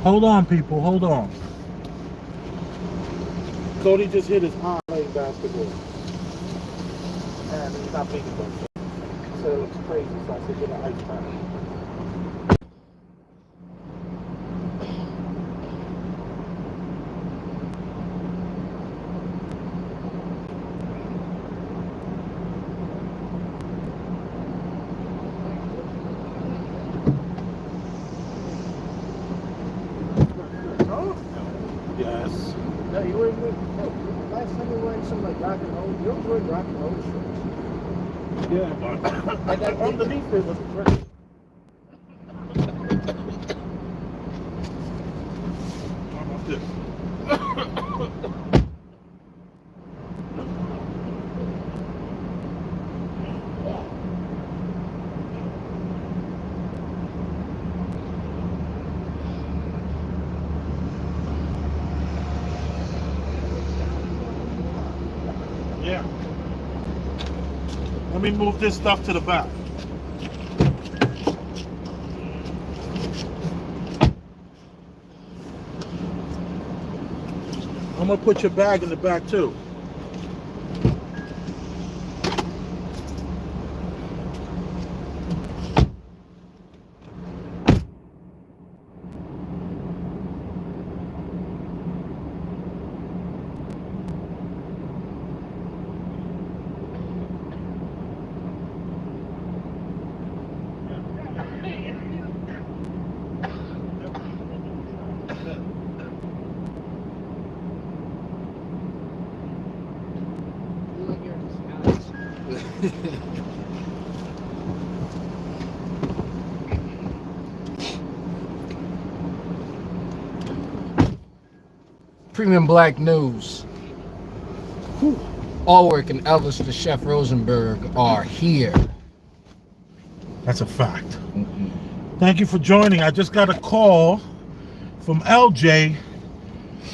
Hold on, people. Hold on. Cody just hit his eye playing basketball. And he's not thinking about it. So it looks crazy. So I said, get an ice pack. Yes. No, you weren't good. No, last time you were wearing some like rock and roll. You always wear rock and roll shirts. Yeah, but underneath it was pretty. How about this? Yeah. Let me move this stuff to the back. I'm gonna put your bag in the back too. Premium Black News. Allwork and Elvis the Chef Rosenberg are here. That's a fact. Thank you for joining. I just got a call from LJ.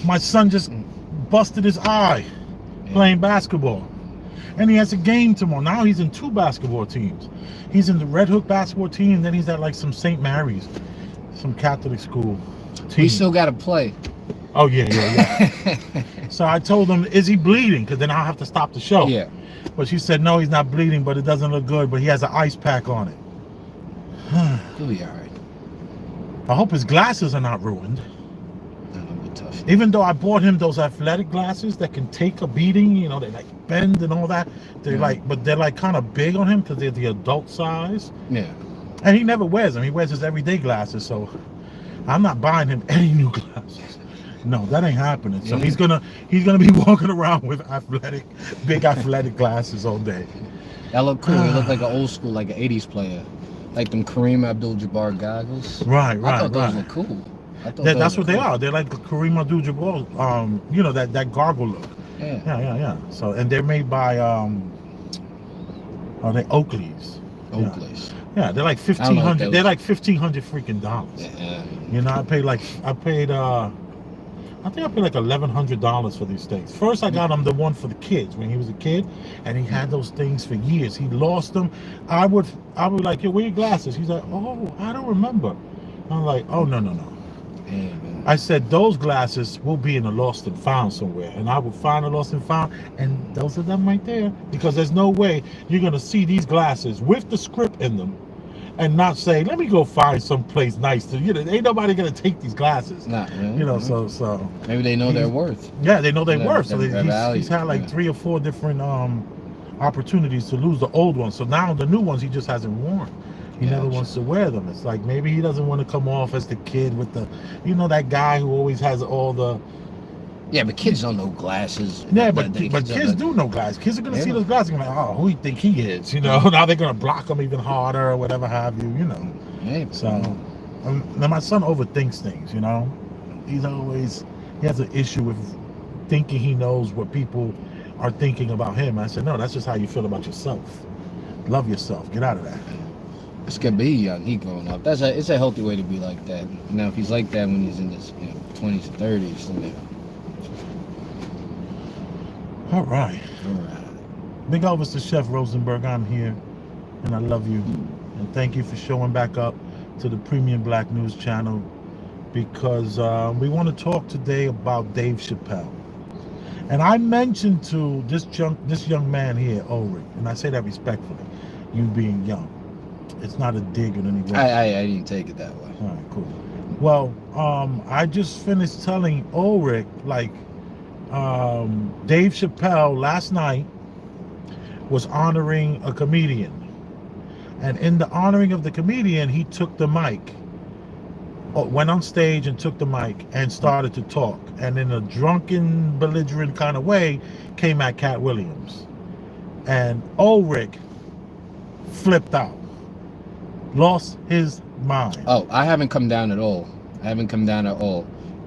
My son just busted his eye playing basketball. And he has a game tomorrow. Now he's in 2 basketball teams. He's in the Red Hook basketball team, and then he's at like some St. Mary's, some Catholic school team. We still got to play. Oh, yeah. So I told him, is he bleeding? Because then I'll have to stop the show. Yeah. But she said, no, he's not bleeding, but it doesn't look good. But he has an ice pack on it. He'll be all right. I hope his glasses are not ruined. That'll be tough. Even though I bought him those athletic glasses that can take a beating, you know, they like bend and all that. They're but they're like kind of big on him because they're the adult size. Yeah. And he never wears them. He wears his everyday glasses. So I'm not buying him any new glasses. No, that ain't happening. So he's gonna be walking around with big athletic glasses all day. That look cool. He looked like an old school, like an 80s player. Like them Kareem Abdul-Jabbar goggles. Right. I thought those look cool. That's what they are. They're like Kareem Abdul-Jabbar, you know, that gargle look. Yeah. So, and they're made by, they Oakley's. Oakley's. Yeah, they're like $1,500. They're like $1,500 freaking dollars. Yeah. You know, I paid like $1,100 for these things. First, I got him the one for the kids when he was a kid, and he had those things for years. He lost them. I would like, yo, where your glasses? He's like, oh, I don't remember. I'm like, oh, no. Yeah, I said, those glasses will be in a lost and found somewhere. And I will find a lost and found, and those are them right there. Because there's no way you're going to see these glasses with the script in them and not say, let me go find someplace nice to, you know, ain't nobody going to take these glasses. Nah, you know, so. Maybe they know their worth. Yeah, they know their worth. So their he's had like 3 or 4 different opportunities to lose the old ones. So now the new ones he just hasn't worn. He never wants to wear them. It's like maybe he doesn't want to come off as the kid with the, you know, that guy who always has all the. Yeah, but kids don't know glasses. Yeah, but kids do know glasses. Kids are gonna see those glasses and be like, oh, who do you think he is? You know, now they're gonna block him even harder or whatever have you. You know. Maybe. So, now my son overthinks things. You know, he has an issue with thinking he knows what people are thinking about him. I said, no, that's just how you feel about yourself. Love yourself. Get out of that. It's gonna be young. He growing up. It's a healthy way to be like that. Now, if he's like that when he's in his 20s and 30s, then All right. Big Elvis the Chef Rosenberg, I'm here, and I love you. And thank you for showing back up to the Premium Black News channel. because we want to talk today about Dave Chappelle. And I mentioned to this young man here, Ulrich, and I say that respectfully, you being young. It's not a dig in any way. I didn't take it that way. All right, cool. Well, I just finished telling Ulrich, like, Dave Chappelle last night was honoring a comedian. And in the honoring of the comedian, he took the mic, went on stage and took the mic and started to talk. And in a drunken, belligerent kind of way, came at Cat Williams. And Ulrich flipped out, lost his mind. Oh, I haven't come down at all.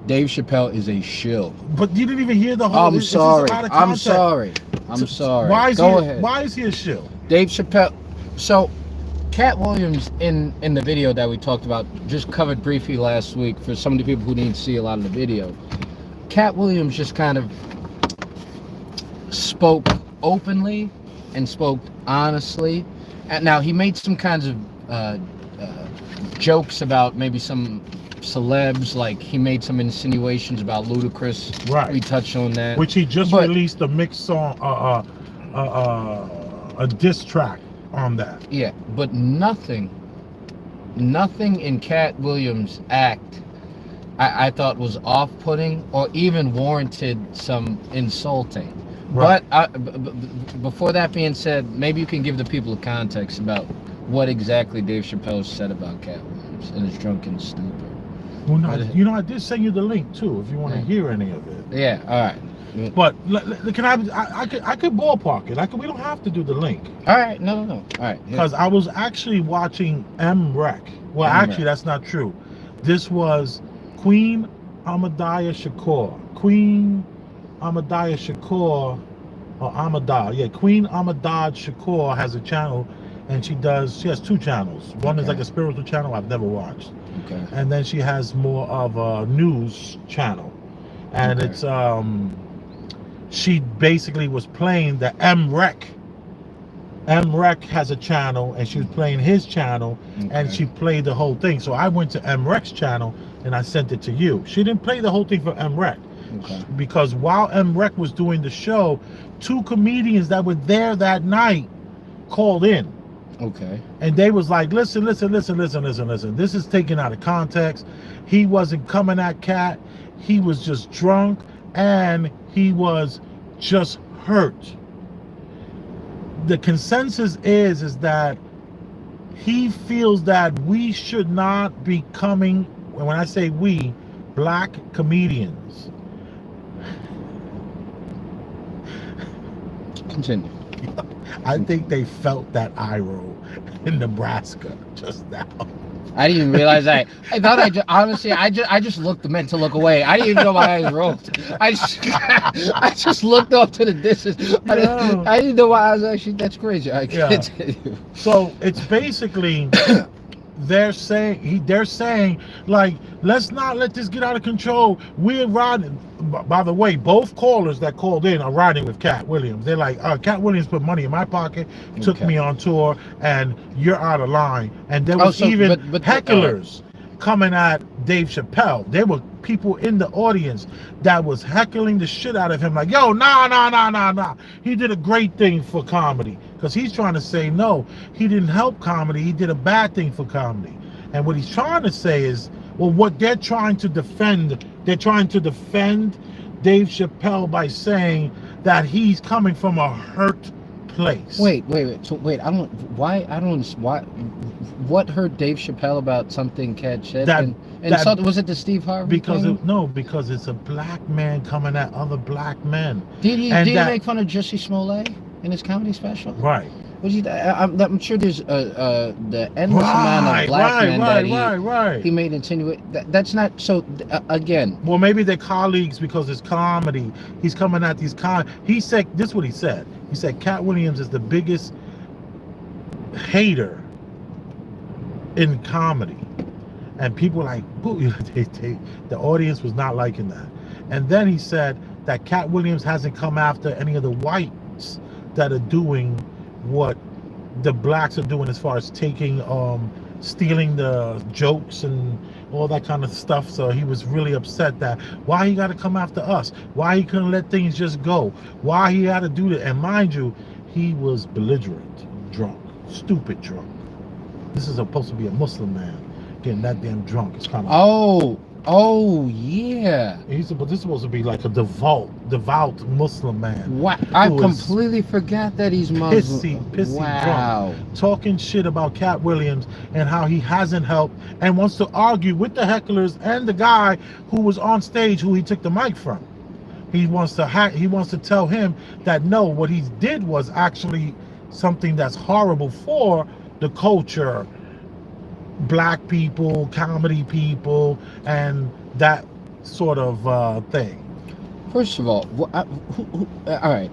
Dave Chappelle is a shill. But you didn't even hear the whole. I'm sorry. I'm sorry. Why Go ahead. Why is he a shill? Dave Chappelle. So, Cat Williams in the video that we talked about, just covered briefly last week for some of the people who didn't see a lot of the video. Cat Williams just kind of spoke openly and spoke honestly. And now he made some kinds of jokes about maybe some celebs, like he made some insinuations about Ludacris. Right. We touched on that. Which he just released a mixed song, a diss track on that. Yeah, but nothing in Cat Williams' act I thought was off-putting or even warranted some insulting. Right. But before that being said, maybe you can give the people a context about what exactly Dave Chappelle said about Cat Williams and his drunken stupor. Well, no, I did send you the link too, if you want to hear any of it. Yeah, all right. But can I could ballpark it. We don't have to do the link. All right, no. All right. Because I was actually watching M-Rec. Well, actually, that's not true. This was Queen Ahmadiyya Shakur. Queen Ahmadiyya Shakur, or Ahmadiyya. Yeah, Queen Ahmadiyya Shakur has a channel, and she has two channels. One is like a spiritual channel I've never watched. Okay. And then she has more of a news channel. And it's she basically was playing the M-Rec. M-Rec has a channel, and she was playing his channel, and she played the whole thing. So I went to M-Rec's channel, and I sent it to you. She didn't play the whole thing for M-Rec. Because while M-Rec was doing the show, two comedians that were there that night called in. Okay. And they was like, listen. This is taken out of context. He wasn't coming at Cat. He was just drunk, and he was just hurt. The consensus is that he feels that we should not be coming, when I say we, black comedians. Continue. I think they felt that eye roll in Nebraska just now. I didn't even realize I thought I just meant to look away. I didn't even know my eyes rolled. I just looked off to the distance. I didn't know why I was actually, that's crazy. I can't tell you. So it's basically they're saying like, let's not let this get out of control. We're riding. By the way, both callers that called in are riding with Cat Williams. They're like, Cat Williams put money in my pocket, took me on tour, and you're out of line. And there was hecklers coming at Dave Chappelle. There were people in the audience that was heckling the shit out of him, like, yo, nah. He did a great thing for comedy. Because he's trying to say, no, he didn't help comedy. He did a bad thing for comedy. And what he's trying to say is, well, what they're trying to defend Dave Chappelle by saying that he's coming from a hurt place. Wait. So wait, what hurt Dave Chappelle about something Cat said? Was it the Steve Harvey thing? Because it's a black man coming at other black men. Did he make fun of Jussie Smollett in his comedy special? Right. I'm sure there's the endless amount of black men that he made insinuate. That's not so. Again. Well, maybe they're colleagues because it's comedy. He's coming at these He said this is what he said. He said Cat Williams is the biggest hater in comedy, and people were like, the audience was not liking that. And then he said that Cat Williams hasn't come after any of the whites that are doing what the blacks are doing as far as taking stealing the jokes and all that kind of stuff. So he was really upset that why he got to come after us, why he couldn't let things just go, why he had to do that. And mind you, he was belligerent, drunk, stupid drunk. This is supposed to be a Muslim man getting that damn drunk. It's kind of oh yeah. This is supposed to be like a devout Muslim man. Wow, I completely forgot that he's Muslim. Pissy wow. drunk, talking shit about Cat Williams and how he hasn't helped, and wants to argue with the hecklers and the guy who was on stage who he took the mic from. He wants to tell him that no, what he did was actually something that's horrible for the culture, black people, comedy people, and that sort of thing. First of all, all right,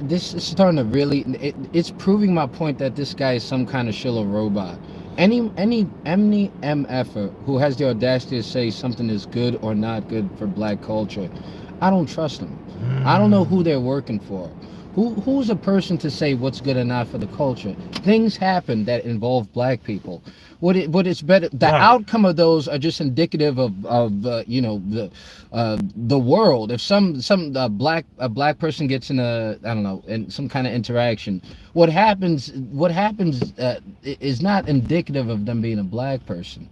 this is starting to really, it's proving my point that this guy is some kind of shiller robot. Any MFer who has the audacity to say something is good or not good for black culture, I don't trust them. I don't know who they're working for. Who's a person to say what's good or not for the culture? Things happen that involve black people. What it's better. The outcome of those are just indicative of you know, the world. If some black person gets in in some kind of interaction, what happens is not indicative of them being a black person.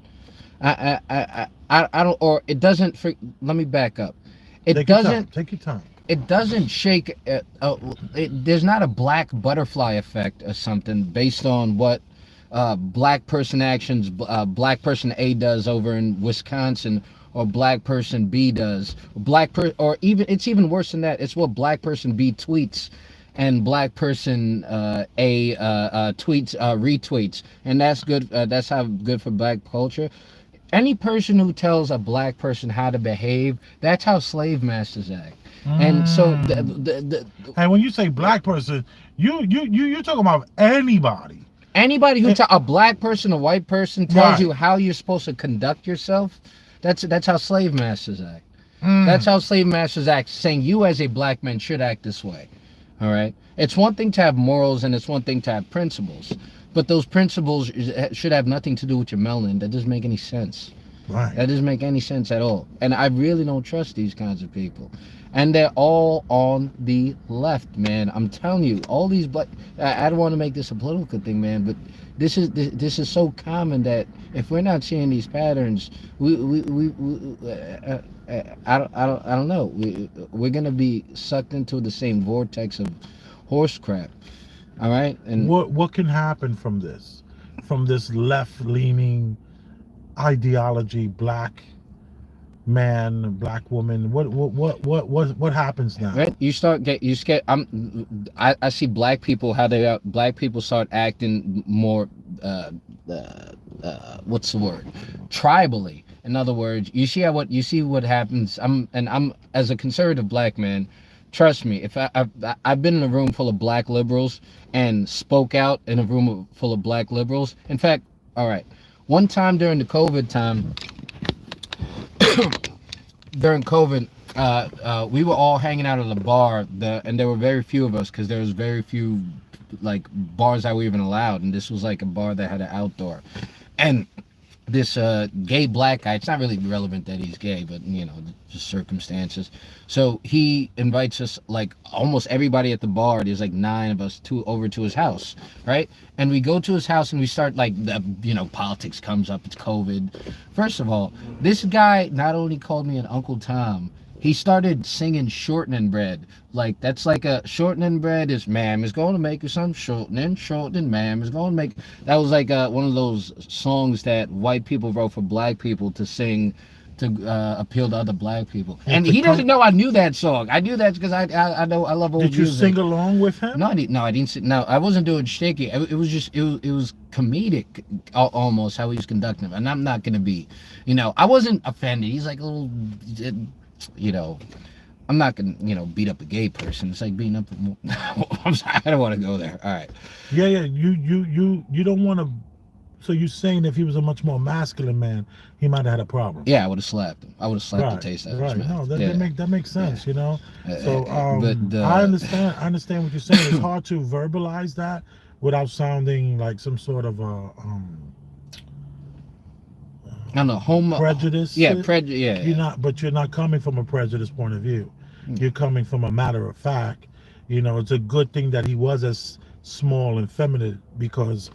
I don't, or it doesn't. Let me back up. It doesn't. Take your time. It doesn't shake. There's not a black butterfly effect or something based on what black person actions, black person A does over in Wisconsin, or black person B does. Or even it's even worse than that. It's what black person B tweets, and black person A tweets retweets, and that's good. That's how good for black culture. Any person who tells a black person how to behave, that's how slave masters act. And so, and when you say black person, you're talking about anybody. Anybody who a black person, a white person tells you how you're supposed to conduct yourself, that's how slave masters act. That's how slave masters act, saying you as a black man should act this way. All right. It's one thing to have morals and it's one thing to have principles, but those principles should have nothing to do with your melanin. That doesn't make any sense. Right. That doesn't make any sense at all. And I really don't trust these kinds of people. And they're all on the left, man. I'm telling you, all these black. I don't want to make this a political thing, man, but this is so common that if we're not seeing these patterns, I don't know. We're gonna be sucked into the same vortex of horse crap. All right. And what can happen from this left-leaning ideology, black man, black woman? What happens now? Right, you scared. I see black people black people start acting more what's the word, tribally. In other words, you see what happens. I'm as a conservative black man, trust me, if I've been in a room full of black liberals and spoke out in a room full of black liberals. In fact, all right, one time during the COVID time, during COVID, we were all hanging out at a bar, and there were very few of us because there was very few like bars that were even allowed, and this was like a bar that had an outdoor. And this gay black guy, it's not really relevant that he's gay, but you know, just circumstances. So he invites us, like almost everybody at the bar, there's like 9 of us, over to his house, right? And we go to his house and we start like, politics comes up, it's COVID. First of all, this guy not only called me an Uncle Tom, he started singing shortening bread. Like, that's like a shortening bread is, ma'am is going to make you some shortening, ma'am is going to make. That was like one of those songs that white people wrote for black people to sing to appeal to other black people. And he doesn't know I knew that song. I knew that because I know I love old music. Did you sing along with him? No, I didn't sing. No, I wasn't doing shaky. It was just, it was comedic almost how he was conducting. And I'm not going to be, I wasn't offended. He's like a little, I'm not gonna, beat up a gay person. It's like beating up. I'm sorry, I don't want to go there. All right. Yeah. You don't want to. So you're saying if he was a much more masculine man, he might have had a problem? Yeah, I would have slapped him. I would have slapped the taste out of his mouth. No, that makes sense. Yeah. So I understand what you're saying. It's hard to verbalize that without sounding like some sort of I don't know, prejudice. Yeah, yeah. You're not coming from a prejudice point of view. You're coming from a matter of fact. It's a good thing that he was as small and feminine, because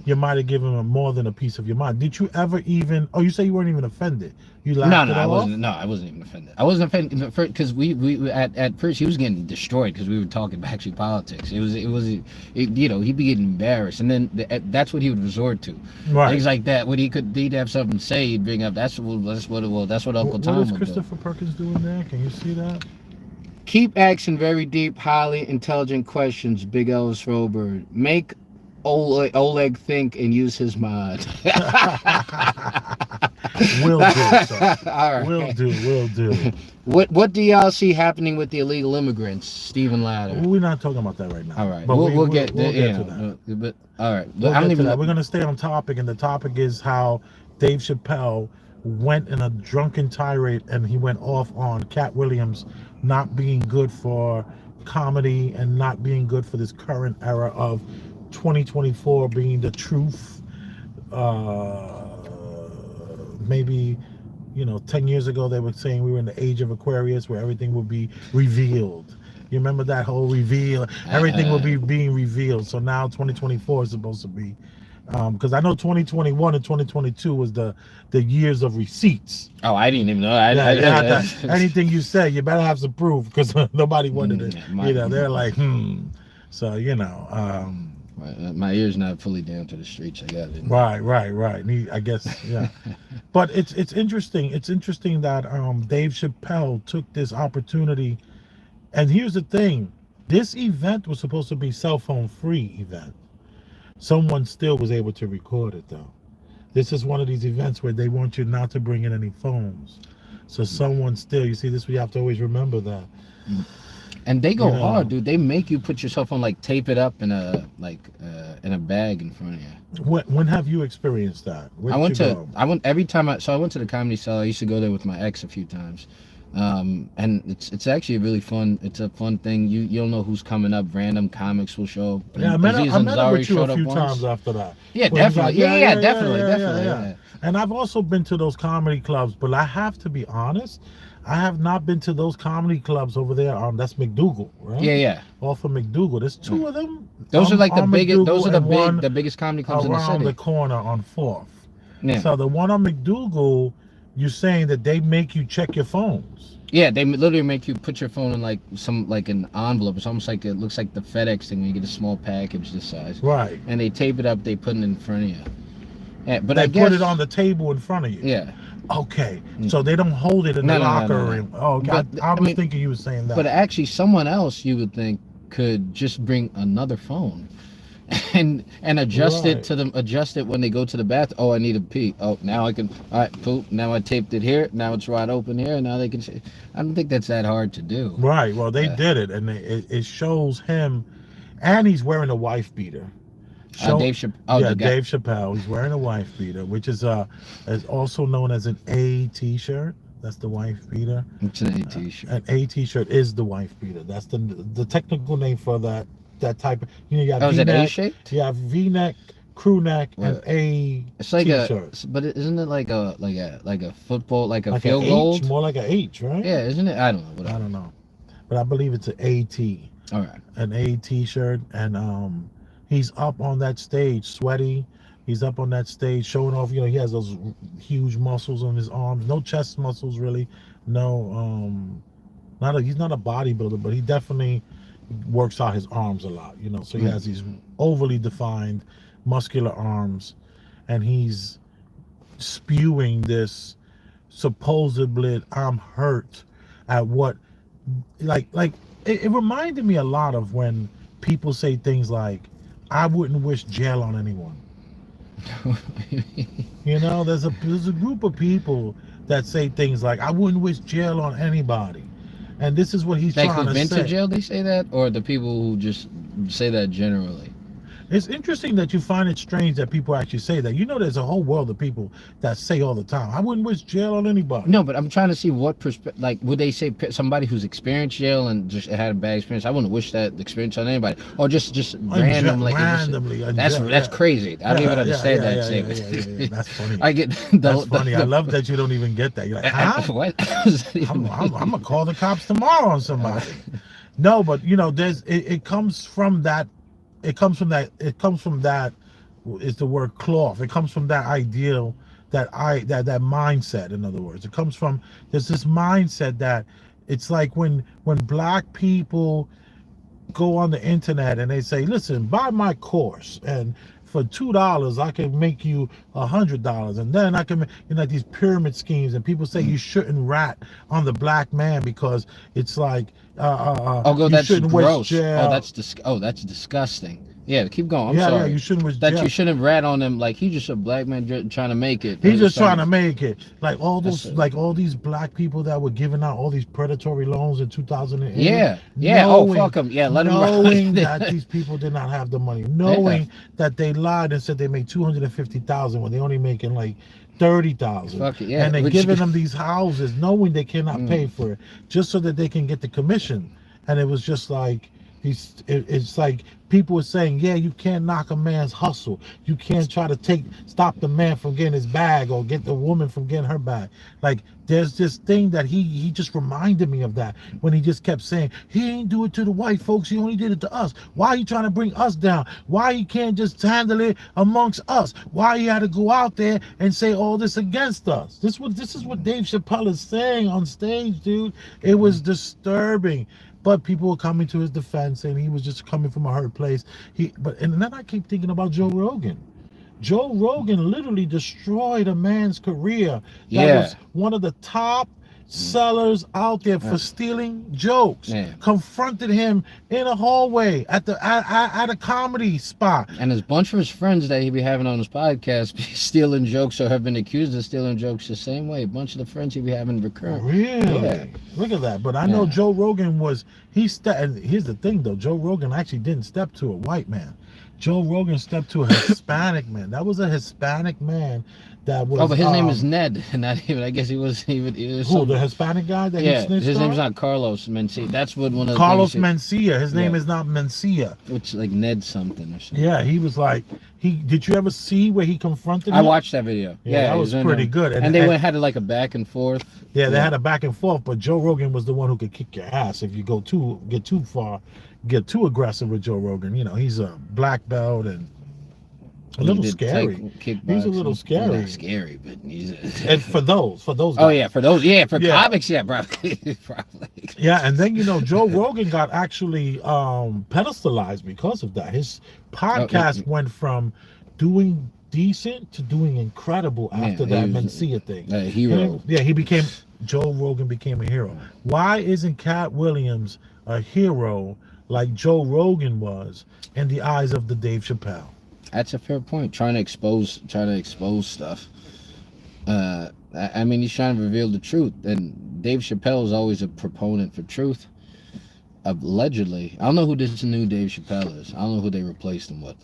you might have given him more than a piece of your mind. Did you ever even? Oh, you say you weren't even offended. You laughed it off? I wasn't. No, I wasn't even offended. I wasn't offended because we at first he was getting destroyed because we were talking backstreet politics. He'd be getting embarrassed, and then that's what he would resort to. Right. Things like that. When he'd have something to say, he'd bring up that's what Uncle Tom would do. What is Christopher Perkins doing there? Can you see that? Keep asking very deep, highly intelligent questions, Big Elvis Robert. Make Oleg think and use his mind. Will do, sir. All right. Will do. What do y'all see happening with the illegal immigrants, Stephen Ladder? We're not talking about that right now. All right. But we'll get to that. But all right. We're going to stay on topic, and the topic is how Dave Chappelle went in a drunken tirade, and he went off on Cat Williams not being good for comedy and not being good for this current era of 2024 being the truth. Maybe 10 years ago they were saying we were in the age of Aquarius where everything will be revealed. You remember that whole reveal? Everything will be being revealed. So now 2024 is supposed to be, because I know 2021 and 2022 was the years of receipts. Oh, I didn't even know. Anything you say, you better have some proof, because nobody wanted it. They're like, So my ear's not fully down to the streets. I got it. Right. I guess, yeah. But it's interesting. It's interesting that Dave Chappelle took this opportunity. And here's the thing: this event was supposed to be cell phone free event. Someone still was able to record it though. This is one of these events where they want you not to bring in any phones. So someone still, you see, this we have to always remember that. And they go hard, dude. They make you put your cell phone, like tape it up in a bag in front of you. When have you experienced that? I went to the Comedy Cellar. I used to go there with my ex a few times. And it's actually really fun. It's a fun thing. You'll know who's coming up. Random comics will show up. Yeah, I met up with you a few times after that. Yeah, definitely. Definitely. And I've also been to those comedy clubs, but I have to be honest, I have not been to those comedy clubs over there. That's McDougal, right? Yeah. Off of McDougal. There's two of them. Those are like the biggest. Those are the biggest comedy clubs in the city. Around the corner on 4th. Yeah. So the one on McDougal, you're saying that they make you check your phones. Yeah, they literally make you put your phone in like an envelope. It's almost like, it looks like the FedEx thing when you get a small package this size. Right. And they tape it up. They put it in front of you. Yeah, but they put it on the table in front of you. Yeah. Okay. So they don't hold it in the locker room. Oh, okay. I was thinking you were saying that. But actually, someone else you would think could just bring another phone. And adjust it when they go to the bathroom. Oh, I need a pee. Oh, now I can. All right, poop. Now I taped it here. Now it's wide open here. Now they can. I don't think that's that hard to do. Right. Well, they did it, and it shows him, and he's wearing a wife beater. Dave Chappelle. Dave Chappelle. He's wearing a wife beater, which is also known as an A t-shirt. That's the wife beater. It's an A t-shirt. An A t-shirt is the wife beater. That's the technical name for that type of, you have is it A-shaped? You have V-neck, crew neck, and A it's like t-shirt. But isn't it like a football, like a like field goal? More like an H, right? Yeah, isn't it? I don't know. I don't know, but I believe it's an A-T. All right. An A t-shirt, and he's up on that stage, sweaty. He's up on that stage showing off. He has those huge muscles on his arms. No chest muscles really. No, he's not a bodybuilder, but he definitely works out his arms a lot, so he has these overly defined muscular arms, and he's spewing this supposedly I'm hurt at what, like it reminded me a lot of when people say things like, I wouldn't wish jail on anyone. There's a group of people that say things like, I wouldn't wish jail on anybody. And this is what he's trying to say. Like who've been to jail, they say that? Or the people who just say that generally? It's interesting that you find it strange that people actually say that. You know, there's a whole world of people that say all the time, I wouldn't wish jail on anybody. No, but I'm trying to see what perspective. Like, would they say somebody who's experienced jail and just had a bad experience? I wouldn't wish that experience on anybody, or just randomly. That's crazy. I don't even understand that statement. Yeah. That's funny. I get that's funny. I love that you don't even get that. You're like, huh? What? I'm gonna call the cops tomorrow on somebody. No, but you know, it comes from that. It comes from that is the word cloth. It comes from that ideal, that mindset. In other words, it comes from, there's this mindset that it's like when black people go on the internet and they say, listen, buy my course, and for $2 I can make you $100, and then I can make, you know, like these pyramid schemes, and people say you shouldn't rat on the black man because it's like that's gross. That's disgusting. Yeah, keep going. I'm sorry. You shouldn't wish that jail. You shouldn't rat on him like he's just a black man trying to make it. He's just trying to make it. Like all these black people that were giving out all these predatory loans in 2008. Yeah. Knowing, fuck them. Yeah, let them. Knowing that these people did not have the money, knowing that they lied and said they made $250,000 when they only making like 30,000, and they're giving them these houses, knowing they cannot pay for it, just so that they can get the commission. And it was just like it's like people were saying, yeah, you can't knock a man's hustle. You can't try to stop the man from getting his bag or get the woman from getting her bag. Like there's this thing that he just reminded me of that when he just kept saying he ain't do it to the white folks, he only did it to us. Why he trying to bring us down? Why he can't just handle it amongst us? Why he had to go out there and say all this against us? This is what Dave Chappelle is saying on stage, dude. It was disturbing. But people were coming to his defense, and he was just coming from a hurt place. And then I keep thinking about Joe Rogan. Joe Rogan literally destroyed a man's career. That was one of the top sellers out there for stealing jokes. Confronted him in a hallway at a comedy spot. And there's a bunch of his friends that he be having on his podcast be stealing jokes or have been accused of stealing jokes the same way. A bunch of the friends he be having recurring. Really? Yeah. Look at that. But I know Joe Rogan and here's the thing though, Joe Rogan actually didn't step to a white man. Joe Rogan stepped to a Hispanic man. That was a Hispanic man that was. Oh, but his name is Ned, and not even. I guess he was. He was who, the Hispanic guy that he snitched his on? name's not Carlos Mencia. That's what one of the Carlos Mencia. His name is not Mencia. Which like Ned something or something. Yeah, he was like Did you ever see where he confronted him? I watched that video. Yeah, that was pretty good. And they had like a back and forth. Yeah, they had a back and forth, but Joe Rogan was the one who could kick your ass if you get too far, get too aggressive with Joe Rogan. You know, he's a black belt and a little scary. He's a little scary. Not scary, but he's and for those guys. Oh yeah, for comics, yeah, probably. Yeah, and then Joe Rogan got actually pedestalized because of that. His podcast went from doing decent to doing incredible after that Mencia thing. A hero. Joe Rogan became a hero. Why isn't Cat Williams a hero like Joe Rogan was in the eyes of the Dave Chappelle? That's a fair point. Trying to expose stuff. I mean, he's trying to reveal the truth, and Dave Chappelle is always a proponent for truth. Allegedly, I don't know who this new Dave Chappelle is. I don't know who they replaced him with.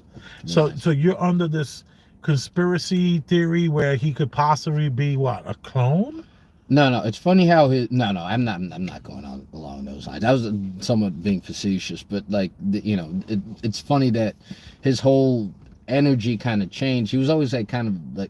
So you're under this conspiracy theory where he could possibly be a clone? No. It's funny how I'm not going on along those lines. I was somewhat being facetious, but it's funny that his whole energy kind of changed. He was always like kind of like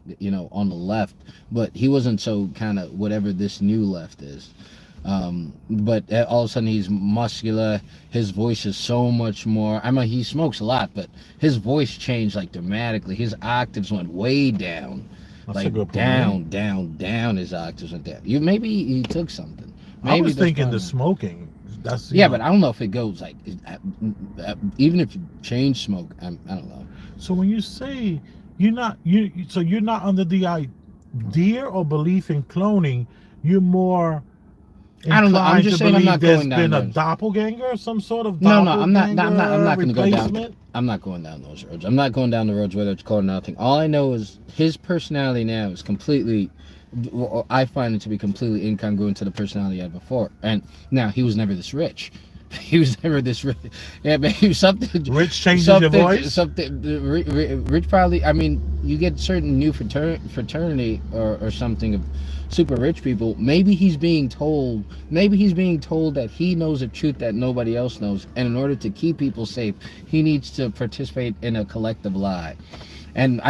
on the left, but he wasn't so kind of whatever this new left is. But all of a sudden he's muscular. His voice is so much more. I mean, he smokes a lot, but his voice changed like dramatically. His octaves went way down. That's like down. His octaves went down. Maybe he took something. I was thinking the smoking. That's but I don't know if it goes like even if you change smoke. I don't know. So when you say you're not under the idea or belief in cloning, you're more. I don't know. I'm just saying I'm not going down. There's been a doppelganger, some sort of No, I'm not going to go down. Replacement? I'm not going down those roads. I'm not going down the roads whether it's called nothing. All I know is his personality now is completely. I find it to be completely incongruent to the personality he had before. And now he was never this rich. he was never this rich. Yeah, maybe something. Rich changes your voice? Something. Rich probably. I mean, you get certain new fraternity or something of super rich people. Maybe he's being told. Maybe he's being told that he knows a truth that nobody else knows, and in order to keep people safe, he needs to participate in a collective lie. And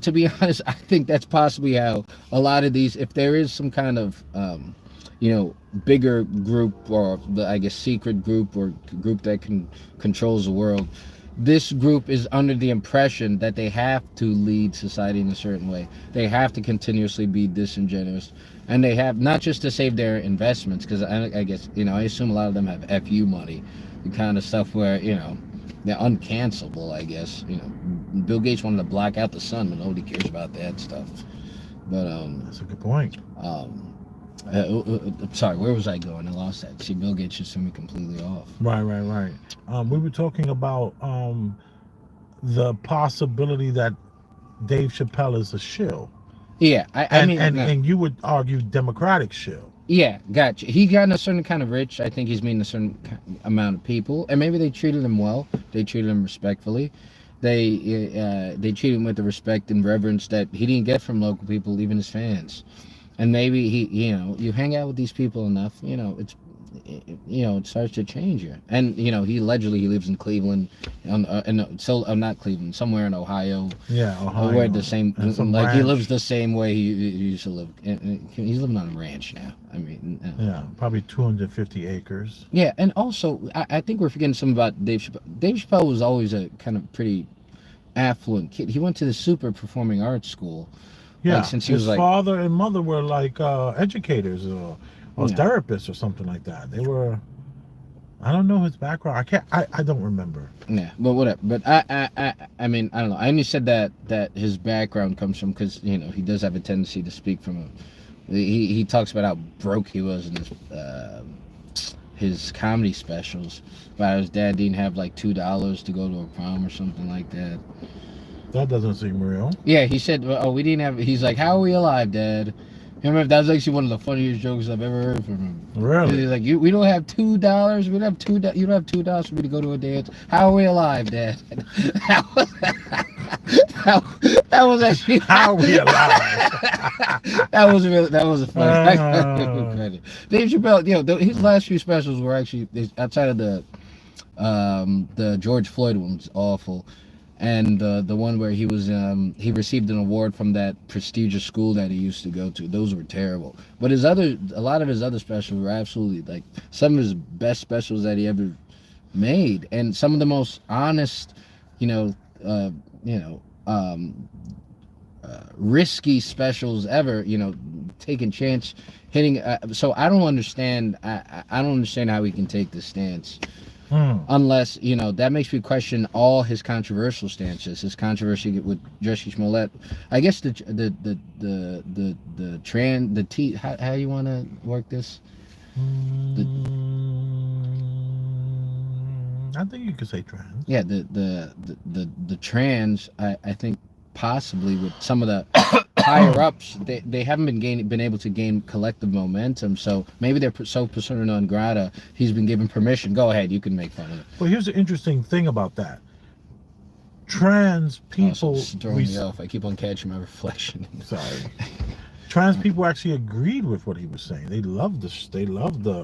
to be honest, I think that's possibly how a lot of these, if there is some kind of, bigger group, or I guess secret group, or group that controls the world, this group is under the impression that they have to lead society in a certain way. They have to continuously be disingenuous, and they have not just to save their investments, because I guess I assume a lot of them have FU money, the kind of stuff where they're uncancelable, I guess. Bill Gates wanted to block out the sun, but nobody cares about that stuff. But that's a good point. Sorry, where was I going? I lost that. See, Bill Gates just threw me completely off. Right. We were talking about the possibility that Dave Chappelle is a shill. Yeah, I mean, and you would argue Democratic shill. Yeah, gotcha. He got a certain kind of rich. I think he's meeting a certain amount of people, and maybe they treated him well. They treated him respectfully. They treated him with the respect and reverence that he didn't get from local people, even his fans. And maybe you hang out with these people enough, it starts to change you. And he allegedly lives in Cleveland, not Cleveland, somewhere in Ohio. Yeah, Ohio. Where the same, like ranch. he lives the same way he used to live. He's living on a ranch now. I mean, yeah, probably 250 acres. Yeah, and also I think we're forgetting something about Dave Chappelle. Dave Chappelle was always a kind of pretty affluent kid. He went to the super performing arts school. Yeah, since he his was father and mother were like educators or therapists or something like that. They were. I don't know his background. I don't remember. Yeah, but whatever. But I mean, I don't know. I only said that his background comes from because he does have a tendency to speak from he talks about how broke he was in his comedy specials. But his dad didn't have like $2 to go to a prom or something like that. That doesn't seem real. Yeah, he said, "Oh, we didn't have." He's like, "How are we alive, Dad?" Remember, that was actually one of the funniest jokes I've ever heard from him. Really? He's like, "We don't have $2. We don't have $2. You don't have $2 for me to go to a dance. How are we alive, Dad?" that was actually how are we alive. that was a funny. Dave Chappelle, his last few specials were actually outside of the George Floyd one was awful. And the one where he received an award from that prestigious school that he used to go to, those were terrible. But a lot of his other specials were absolutely like some of his best specials that he ever made, and some of the most honest, risky specials ever. Taking chance, hitting. So I don't understand. I don't understand how he can take this stance. Unless that makes me question all his controversial stances. His controversy with Jussie Smollett. I guess how you want to work this? I think you could say trans. Yeah, the trans. I think possibly with some of the higher ups, they haven't been able to gain collective momentum. So maybe they're so persona non grata. He's been given permission. Go ahead, you can make fun of it. Well, here's the interesting thing about that. Trans people. Throwing me off. I keep on catching my reflection. Sorry. Trans people actually agreed with what he was saying. They loved the.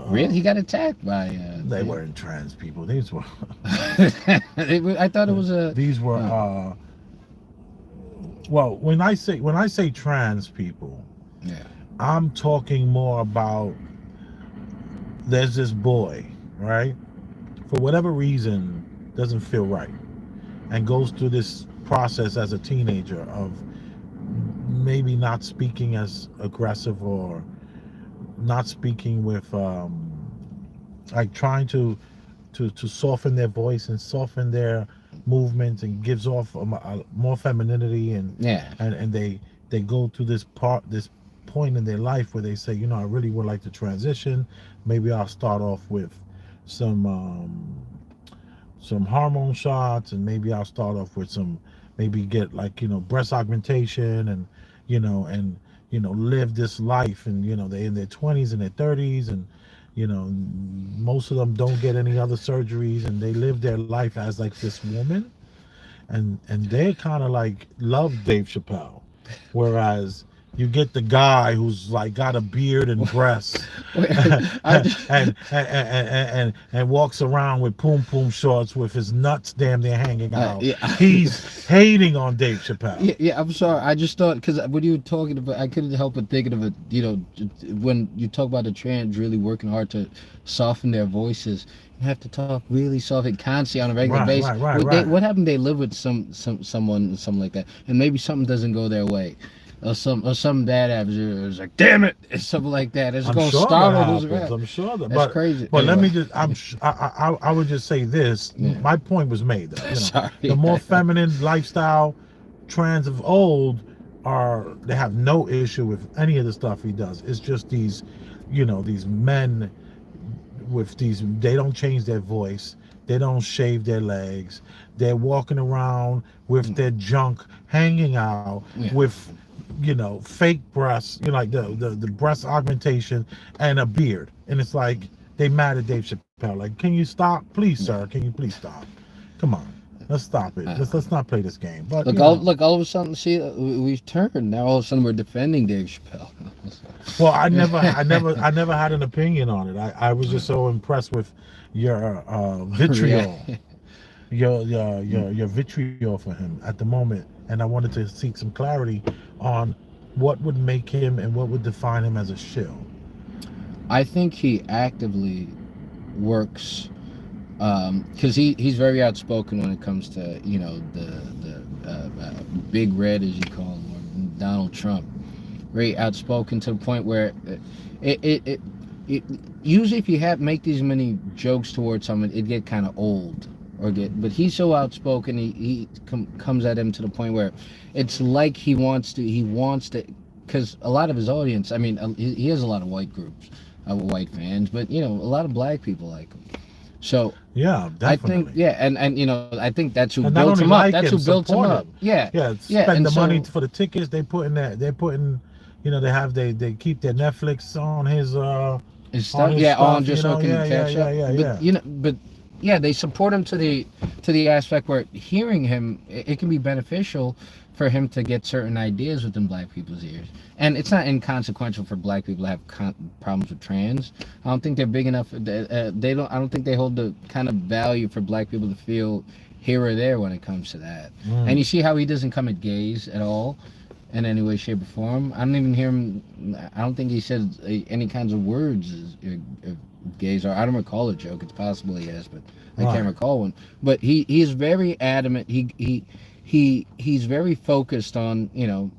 Really, he got attacked by. They weren't trans people. These were. I thought it was a. These were. Well, when I say trans people, yeah, I'm talking more about there's this boy, right? For whatever reason, doesn't feel right, and goes through this process as a teenager of maybe not speaking as aggressive or not speaking with like trying to soften their voice and soften their movements, and gives off a more femininity, and they go through this point in their life where they say, I really would like to transition. Maybe I'll start off with some hormone shots, and maybe I'll start off with maybe get like breast augmentation, and live this life, and they're in their 20s and their 30s, and you know, most of them don't get any other surgeries, and they live their life as like this woman, and they kind of like love Dave Chappelle, whereas you get the guy who's like got a beard and breasts, Wait, I, and walks around with poom poom shorts with his nuts damn near hanging out. yeah. He's hating on Dave Chappelle. Yeah, I'm sorry. I just thought, because when you were talking about, I couldn't help but thinking of it. You know, when you talk about the trans really working hard to soften their voices, you have to talk really soft and constantly on a regular basis. What happened? They live with someone, something like that, and maybe something doesn't go their way, or some bad habits. It's like, damn it, it's something like that. It's going to startle who's around. I'm sure that. That's crazy. But anyway. let me just, I would just say this. Yeah. My point was made. Though, you know, Sorry. the more feminine lifestyle trans of old they have no issue with any of the stuff he does. It's just these, you know, these men with these, they don't change their voice, they don't shave their legs, they're walking around with their junk hanging out, with, you know, fake breasts, you know, like the breast augmentation and a beard, and it's like they mad at Dave Chappelle, like, can you stop, please, sir, can you please stop, come on, let's stop it, let's not play this game. But look, all of a sudden, see, we've turned now. All of a sudden, we're defending Dave Chappelle. Well, I never had an opinion on it. I was just so impressed with your vitriol, your vitriol for him at the moment, and I wanted to seek some clarity on what would make him and what would define him as a shill. I think he actively works, because he's very outspoken when it comes to, you know, the big red, as you call him, or Donald Trump. Very outspoken to the point where it usually, if you make these many jokes towards someone, it get kind of old but he's so outspoken, he comes at him to the point where it's like he wants to, because a lot of his audience, I mean, he has a lot of white groups, white fans, but, you know, a lot of black people like him. So yeah, definitely. I think, and you know, I think that's who built him up. That's who built him up. Yeah. Spend the money for the tickets. They put in that. They're putting, you know, they keep their Netflix on his stuff. On just looking at cash up. But you know, they support him to the aspect where hearing him, it can be beneficial for him to get certain ideas within black people's ears. And it's not inconsequential for black people to have problems with trans. I don't think they're big enough. I don't think they hold the kind of value for black people to feel here or there when it comes to that. And you see how he doesn't come at gays at all in any way, shape, or form. I don't even hear him. I don't think he says any kinds of words as gays are. I don't recall a joke. It's possible he has, but I can't recall one. But he's very adamant. He's very focused on, you know,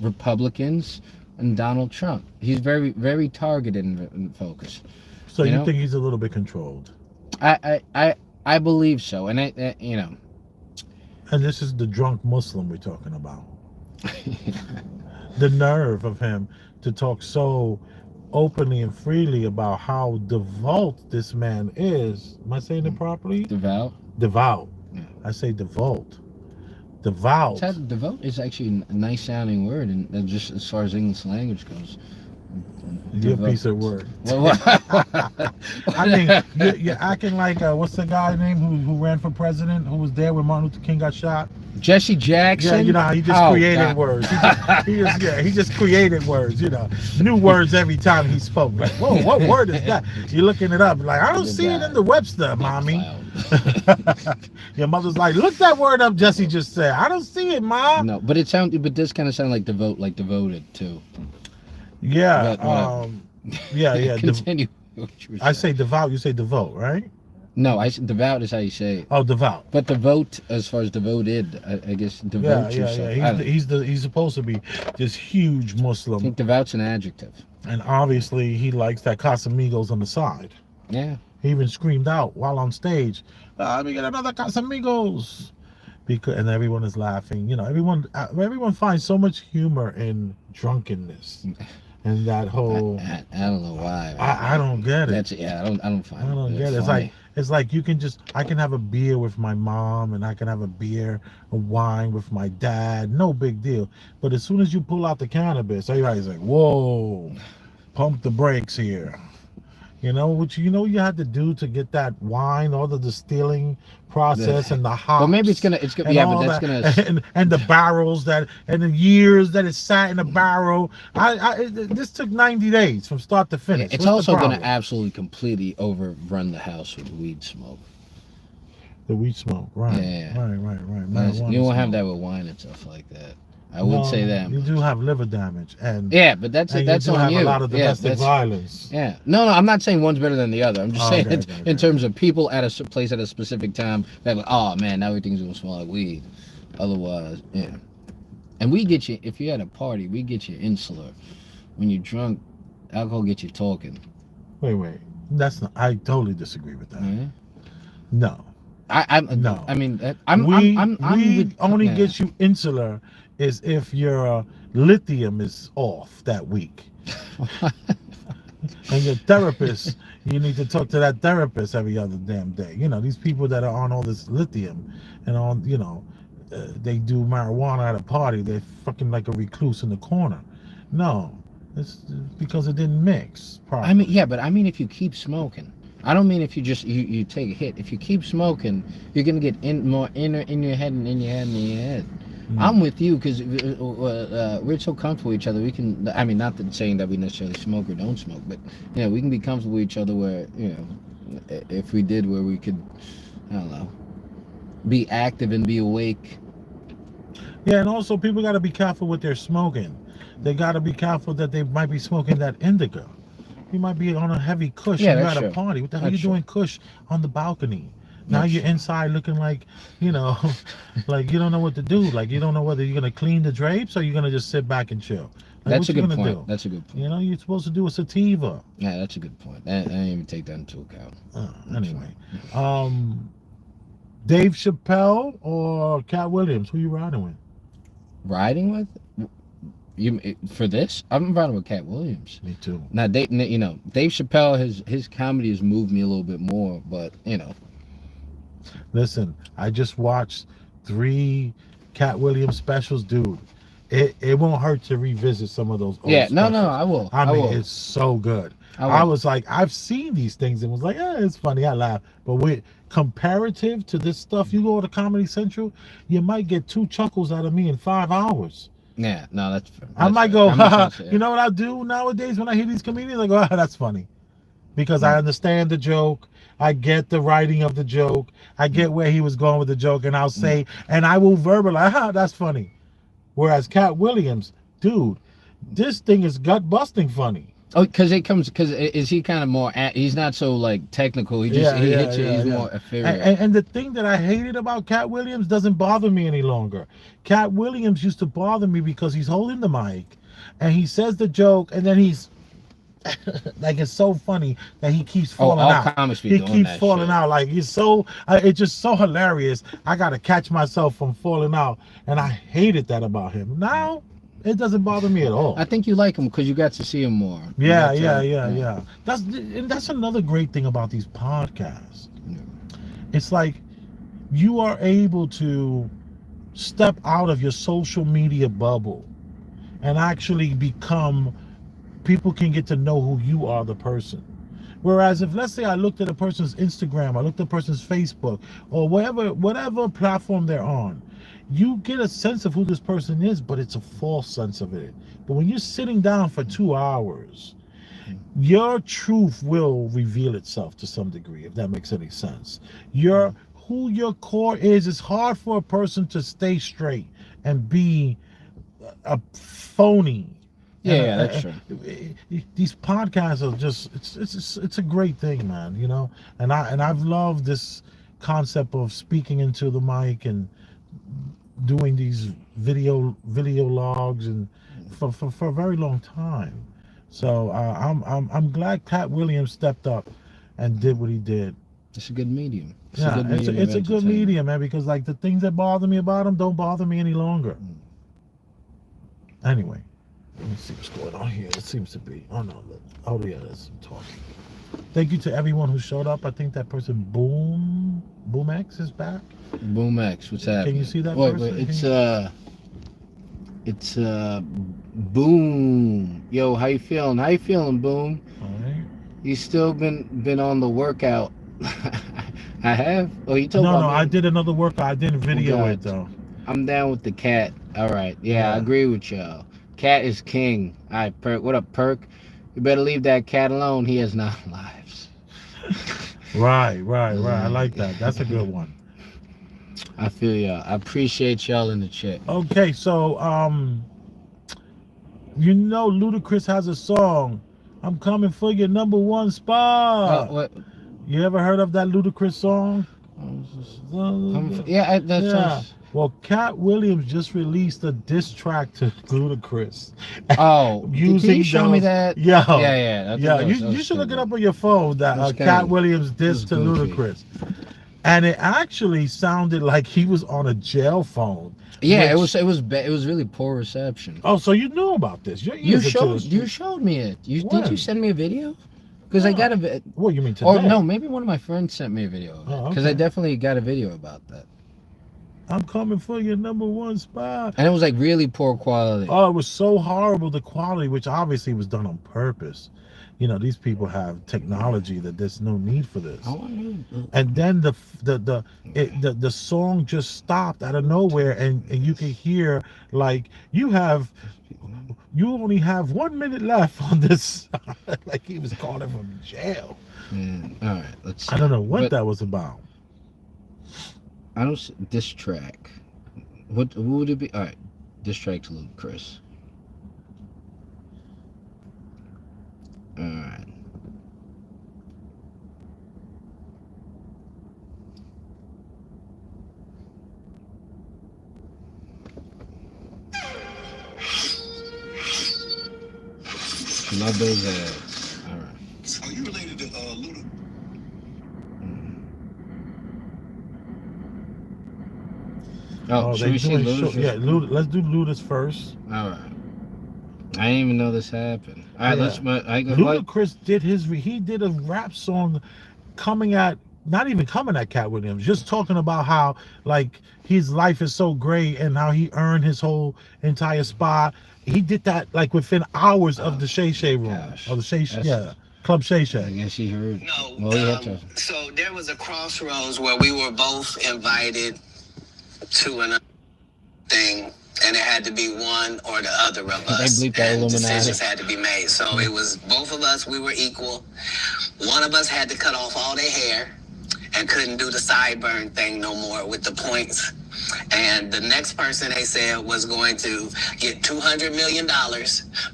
Republicans and Donald Trump. He's very, very targeted and focused. So you think he's a little bit controlled? I believe so, and I you know. And this is the drunk Muslim we're talking about. The nerve of him to talk so openly and freely about how devout this man is. Am I saying it properly? Devout. Yeah. I say devout. Devout is actually a nice sounding word, and just as far as English language goes. You're a piece of word. I mean, you're acting like what's the guy name who ran for president, who was there when Martin Luther King got shot? Jesse Jackson. Yeah, you know how he just created words. He just created words. You know, new words every time he spoke. Like, whoa, what word is that? You're looking it up. Like, I don't see it in the Webster, mommy. Your mother's like, look that word up. Jesse just said, I don't see it, mom. No, but this kind of sound like devoted too. Yeah. Yeah. Continue. I say devout. You say devote, right? No, devout is how you say it. Oh, devout. But devote, as far as devoted, I guess devote yourself. Yeah. He's supposed to be this huge Muslim. I think devout's an adjective. And obviously, he likes that Casamigos on the side. Yeah. He even screamed out while on stage, "Let me get another Casamigos," and everyone is laughing. You know, everyone finds so much humor in drunkenness. And that whole I don't know why. I don't get it. I don't find it. I don't get it. It's like I can have a beer with my mom, and I can have a wine with my dad, no big deal. But as soon as you pull out the cannabis, everybody's like, whoa, pump the brakes here. You know what you had to do to get that wine, all the distilling process and the hops. Well, maybe it's gonna. and Yeah, but all that's that, gonna. and the barrels and the years that it sat in the barrel. This took 90 days from start to finish. It's What's also the gonna problem? absolutely completely overrun the house with weed smoke. The weed smoke, right? Yeah. Right. You Marijuana won't have smoke. that with wine and stuff like that. I would say that. You much. do have liver damage, and Yeah, but that's and that's you do on have you. a lot of Yeah, domestic violence. Yeah. No, I'm not saying one's better than the other. I'm just saying Okay, it's okay. in terms of people at a place at a specific time that like, oh man, now everything's gonna smell like weed. Otherwise, yeah. And we get you if you're at a party, we get you insular. When you're drunk, alcohol gets you talking. Wait. That's not. I totally disagree with that. Mm-hmm. No. No. I mean, We with, only yeah. get you insular is if your lithium is off that week, and your therapist. You need to talk to that therapist every other damn day. You know these people that are on all this lithium and on they do marijuana at a party. They're fucking like a recluse in the corner. No, it's because it didn't mix properly. I mean, yeah, but I mean, if you keep smoking, I don't mean if you just you take a hit. If you keep smoking, you're gonna get more in your head and in your head and in your head. I'm with you because we're so comfortable with each other. We can. I mean, not that saying that we necessarily smoke or don't smoke, but we can be comfortable with each other. Where if we did, where we could, I don't know, be active and be awake. Yeah, and also people got to be careful with their smoking. They got to be careful that they might be smoking that indica. You might be on a heavy kush Yeah, and you're that's at a true. party. What the hell are That's you doing kush on the balcony? Now That's you're true. inside looking like, like you don't know what to do. Like you don't know whether you're going to clean the drapes or you're going to just sit back and chill. Like, That's a good point. Do? That's a good point. You're supposed to do a sativa. Yeah, that's a good point. I didn't even take that into account. Anyway. Dave Chappelle or Cat Williams? Who you riding with? Riding with? You for this? I'm riding with Cat Williams. Me too. Now, Dave Chappelle, his comedy has moved me a little bit more, but Listen, I just watched 3 Cat Williams specials, dude. It won't hurt to revisit some of those old specials. No, I will. I mean, will. it's so good. I I was like, I've seen these things and was like, it's funny, I laugh. But with comparative to this stuff, you go to Comedy Central, you might get 2 chuckles out of me in 5 hours. Yeah, no, that's fair. I might go, you know what I do nowadays when I hear these comedians? I go, that's funny. Because I understand the joke. I get the writing of the joke. I get where he was going with the joke. And I'll say, and I will verbalize, that's funny. Whereas Cat Williams, dude, this thing is gut-busting funny. Oh, because is he kind of more, he's not so like technical. He just, he hits you, he's more ethereal. And the thing that I hated about Cat Williams doesn't bother me any longer. Cat Williams used to bother me because he's holding the mic and he says the joke and then he's like, it's so funny that he keeps falling out. He keeps falling out. Like it's just so hilarious. I gotta catch myself from falling out, and I hated that about him. Now it doesn't bother me at all. I think you like him because you got to see him more. Yeah. That's another great thing about these podcasts. It's like you are able to step out of your social media bubble and actually become. People can get to know who you are, the person. Whereas if, let's say, I looked at a person's Instagram, I looked at a person's Facebook, or whatever platform they're on, you get a sense of who this person is, but it's a false sense of it. But when you're sitting down for 2 hours, your truth will reveal itself to some degree, if that makes any sense. Who your core is, it's hard for a person to stay straight and be a phony. Yeah, that's true. These podcasts are just it's a great thing, man, and I've loved this concept of speaking into the mic and doing these video logs and for a very long time. So I'm glad Cat Williams stepped up and did what he did. It's a good medium. It's a good medium, man, because like the things that bother me about him don't bother me any longer. Anyway. Let me see what's going on here. It seems to be. Oh no. Yeah, there's some talking. Thank you to everyone who showed up. I think that person BoomX is back. BoomX, what's that? Can you see that person? It's Boom. Yo, how you feeling? Boom? All right. You still been on the workout. I have. Oh, you told No, me. no, I did another workout. I didn't video it though. I'm down with the cat. All right. Yeah, I Yeah. agree with y'all. Cat is king. All right, Perk. What up, Perk? You better leave that cat alone. He has 9 lives. Right. I like that. That's a good one. I feel y'all. I appreciate y'all in the chat. Okay, so you know Ludacris has a song. I'm coming for your #1 spot. What? You ever heard of that Ludacris song? Yeah, that sounds. Well, Cat Williams just released a diss track to Ludacris. Oh, using can you show me that? Yeah. Yeah. You should look it up on your phone. That Cat Williams diss to Ludacris, and it actually sounded like he was on a jail phone. Yeah, it was really poor reception. Oh, so you knew about this? You showed me it. Did you send me a video? Because I got a. What you mean today? Or no, maybe one of my friends sent me a video of it. Because I definitely got a video about that. I'm coming for your #1 spot. And it was like really poor quality. Oh, it was so horrible, the quality, which obviously was done on purpose. You know, these people have technology that there's no need for this. And then the song just stopped out of nowhere, and you could hear like you only have 1 minute left on this. Like he was calling from jail. All right, let's see. I don't know what that was about. I don't see this track. What would it be? All right, this track to Ludacris. All right. Love those ads. All right. Are you related to Luda? Oh, should we see Luda's? Yeah, let's do Luda's first. All right. I didn't even know this happened. All right, Ludacris did a rap song not even coming at Cat Williams, just talking about how like his life is so great and how he earned his whole entire spot. He did that like within hours of the Shay Shay room. Or the Shay Club Shay Shay. I guess he heard. No, so there was a crossroads where we were both invited to another thing, and it had to be one or the other of us. And decisions had to be made. So it was both of us, we were equal. One of us had to cut off all their hair and couldn't do the sideburn thing no more with the points. And the next person, they said, was going to get $200 million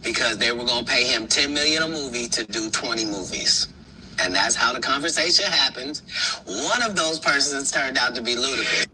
because they were going to pay him $10 million a movie to do 20 movies. And that's how the conversation happened. One of those persons turned out to be Ludacris.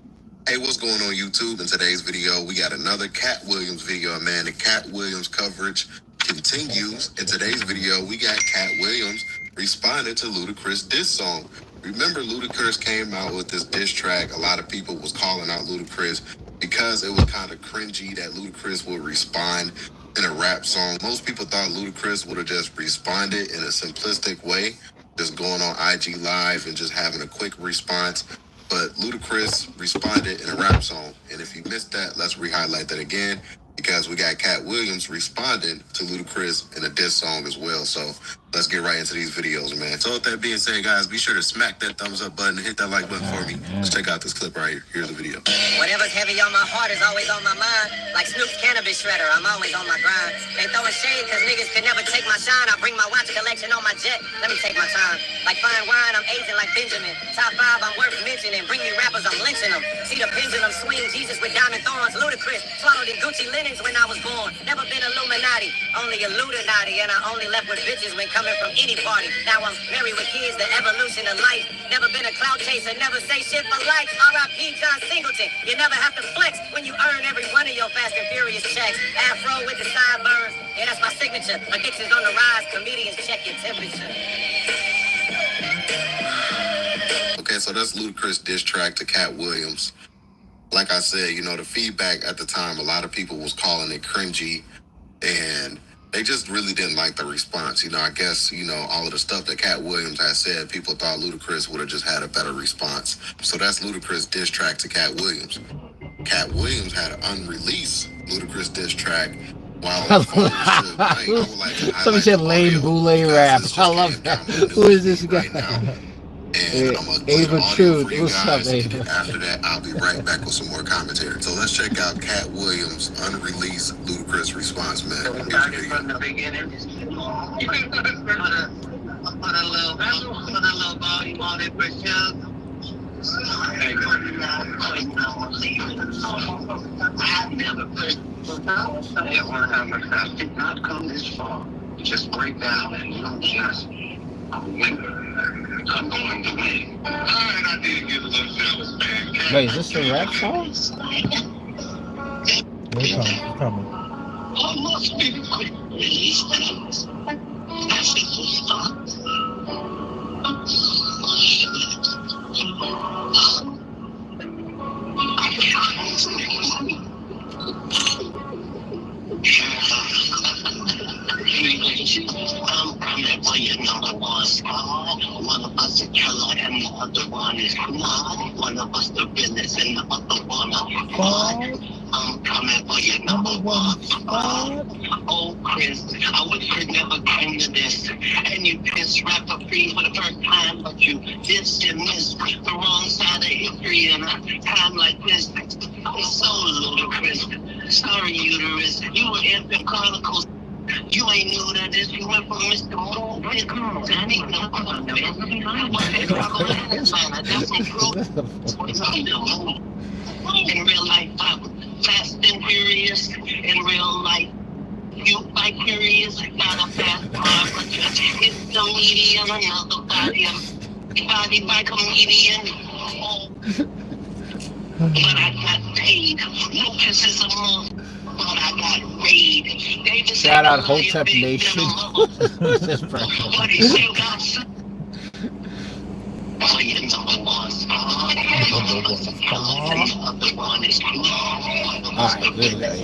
Hey, what's going on YouTube? In today's video, we got another Cat Williams video, man. The Cat Williams coverage continues. In today's video, we got Cat Williams responding to Ludacris diss song. Remember, Ludacris came out with this diss track. A lot of people was calling out Ludacris because it was kind of cringy that Ludacris would respond in a rap song. Most people thought Ludacris would have just responded in a simplistic way, just going on IG Live and just having a quick response. But Ludacris responded in a rap song. And if you missed that, let's re-highlight that again, because we got Cat Williams responding to Ludacris in a diss song as well. So let's get right into these videos, man. So with that being said, guys, be sure to smack that thumbs up button and hit that like button for me. Let's check out this clip right here. Here's the video. Whatever's heavy on my heart is always on my mind. Like Snoop's cannabis shredder, I'm always on my grind. They throwing shade cause niggas could never take my shine. I bring my watch collection on my jet. Let me take my time. Like fine wine, I'm aging like Benjamin. Top 5, I'm worth mentioning. Bring me rappers, I'm lynching them. See the pendulum swing, Jesus with diamond thorns. Ludacris, swallowed in Gucci linens when I was born. Never been Illuminati, only Illuminati. And I only left with bitches when coming from any party. Now I'm married with kids, the evolution of life. Never been a clout chaser, never say shit for life. R.I.P. John Singleton. You never have to flex when you earn every one of your Fast and Furious checks. Afro with the sideburns, yeah, that's my signature. Addictions on the rise, comedians check your temperature. Okay, so that's Ludacris diss track to Cat Williams. Like I said, you know, the feedback at the time, a lot of people was calling it cringy, and they just really didn't like the response. You know, I guess, you know, all of the stuff that Cat Williams had said, people thought Ludacris would have just had a better response. So that's Ludacris diss track to Cat Williams. Cat Williams had an unreleased Ludacris diss track While on the phone with Suge Knight, I would like to Somebody highlight said the lame audio boule because rap. this I just love came that. down on the Who is this news guy? right now. And I'm gonna play Ava the audio Truth. for you What's up, guys, Ava? and after that, I'll be right back with some more commentary. So let's check out Cat Williams' unreleased Ludacris response, man. Here's the video. From the beginning. Put a little volume on it for sure. I've never did not come this far. Just break down and you just I'm a winner. I'm going to win. Alright, I did get a little jealous, man. Wait, is this a rap song? It's coming. I must be the quick release things. That's it will stop. I'm coming for your number one spot. One of us is killer and the other one is not. One of us the business and the other one a fraud. I'm coming for your number one spot. Oh, Chris, I wish Chris never came to this. And you pissed rapper free for the first time, but you dissed and missed the wrong side of history in a time like this. It's so ludicrous. Sorry, uterus. You were infant chronicles. You ain't knew that this. You went from Mr. Moon. Where you come from? I need no in real life, I'm fast and furious. In real life, you like curious. Got a fast car, but just hit the median. Another body by comedian. Oh. But I got paid. Lucas is a month. But I got raid. Shout out Hotep Nation. Who's this person? But he still got some. For your number one spot. Other one is cool. Alright, good guy.